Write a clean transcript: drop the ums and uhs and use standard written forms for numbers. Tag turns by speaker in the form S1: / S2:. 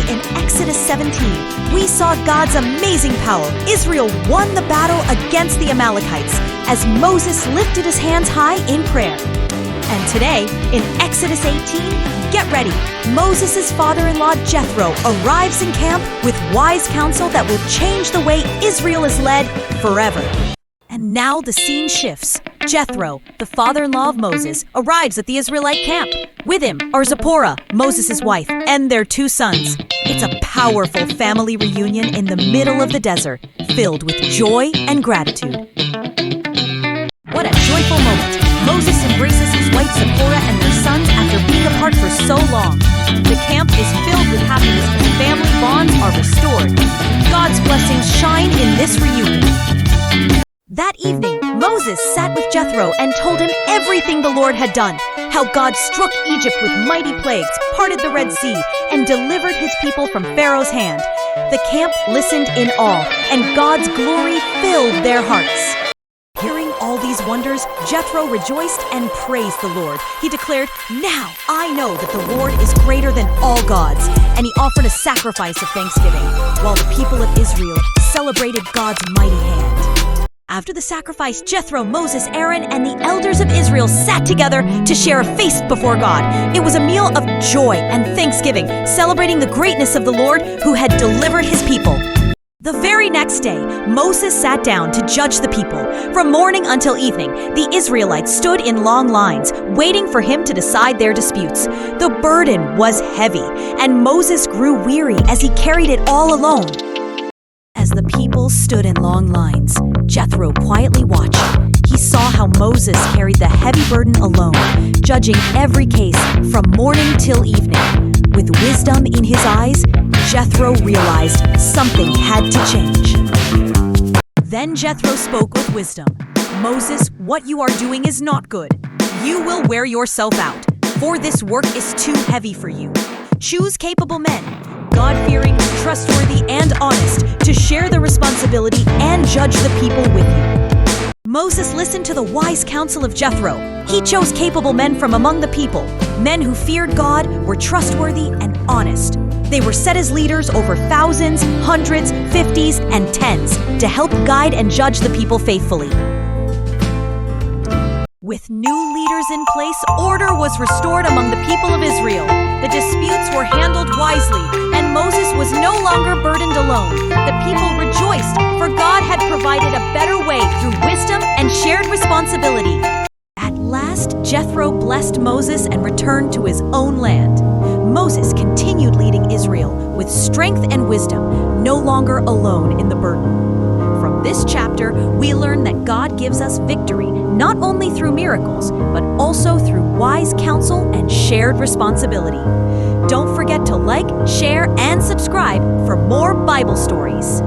S1: in Exodus 17, we saw God's amazing power. Israel won the battle against the Amalekites as Moses lifted his hands high in prayer. And today, in Exodus 18, get ready. Moses' father-in-law Jethro arrives in camp with wise counsel that will change the way Israel is led forever. And now the scene shifts. Jethro, the father-in-law of Moses, arrives at the Israelite camp. With him are Zipporah, Moses' wife, and their 2 sons. It's a powerful family reunion in the middle of the desert, filled with joy and gratitude. What a joyful moment. Moses embraces his wife Zipporah and their sons after being apart for so long. The camp is filled with happiness as family bonds are restored. God's blessings shine in this reunion. That evening, Moses sat with Jethro and told him everything the Lord had done, how God struck Egypt with mighty plagues, parted the Red Sea, and delivered his people from Pharaoh's hand. The camp listened in awe, and God's glory filled their hearts. Hearing all these wonders, Jethro rejoiced and praised the Lord. He declared, "Now I know that the Lord is greater than all gods," and he offered a sacrifice of thanksgiving, while the people of Israel celebrated God's mighty hand. After the sacrifice, Jethro, Moses, Aaron, and the elders of Israel sat together to share a feast before God. It was a meal of joy and thanksgiving, celebrating the greatness of the Lord who had delivered his people. The very next day, Moses sat down to judge the people. From morning until evening, the Israelites stood in long lines, waiting for him to decide their disputes. The burden was heavy, and Moses grew weary as he carried it all alone. As the people stood in long lines, Jethro quietly watched. He saw how Moses carried the heavy burden alone, judging every case from morning till evening. With wisdom in his eyes, Jethro realized something had to change. Then Jethro spoke with wisdom. "Moses, what you are doing is not good. You will wear yourself out, for this work is too heavy for you. Choose capable men, God-fearing, trustworthy, and honest, to share the responsibility and judge the people with you." Moses listened to the wise counsel of Jethro. He chose capable men from among the people, men who feared God, were trustworthy, and honest. They were set as leaders over thousands, hundreds, 50s, and 10s to help guide and judge the people faithfully. With new leaders in place, order was restored among the people of Israel. The disputes were handled wisely, and Moses was no longer burdened alone. The people rejoiced, for God had provided a better way through wisdom and shared responsibility. At last, Jethro blessed Moses and returned to his own land. Moses continued leading Israel with strength and wisdom, no longer alone in the burden. From this chapter, we learn that God gives us victory not only through miracles, but also through wise counsel and shared responsibility. Don't forget to like, share, and subscribe for more Bible stories.